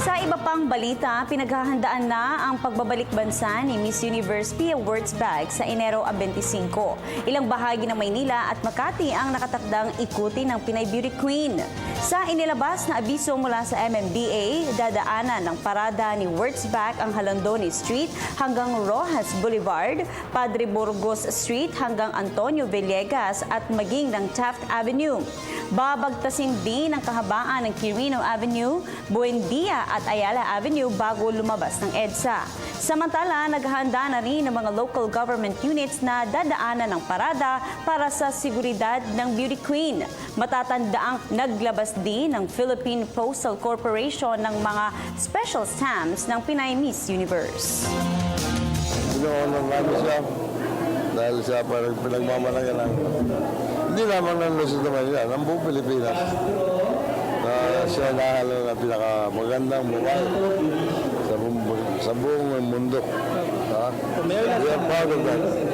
Sa iba pang balita, pinaghahandaan na ang pagbabalik bansa ni Miss Universe Pia Wurtzbag sa Enero 25. Ilang bahagi ng Maynila at Makati ang nakatakdang ikutin ng Pinay Beauty Queen. Sa inilabas na abiso mula sa MMDA, dadaanan ng parada ni Wurtzbag ang Halandoni Street hanggang Rojas Boulevard, Padre Burgos Street hanggang Antonio Villegas at maging ng Taft Avenue. Babagtasin din ang kahabaan ng Quirino Avenue, Buendia at Ayala Avenue bago lumabas ng EDSA. Samantala, naghahanda na rin ang mga local government units na dadaanan ng parada para sa seguridad ng Beauty Queen. Matatandaang naglabas din ng Philippine Postal Corporation ng mga special stamps ng Pinay Miss Universe. Pinoonong namin siya dahil siya parang pinagmamalaki lang. Hindi naman ng Luzon naman yan, ang buong Pilipinas. Siya nahalo na pinakamagandang buhay sa buong mundo. We are proud of that.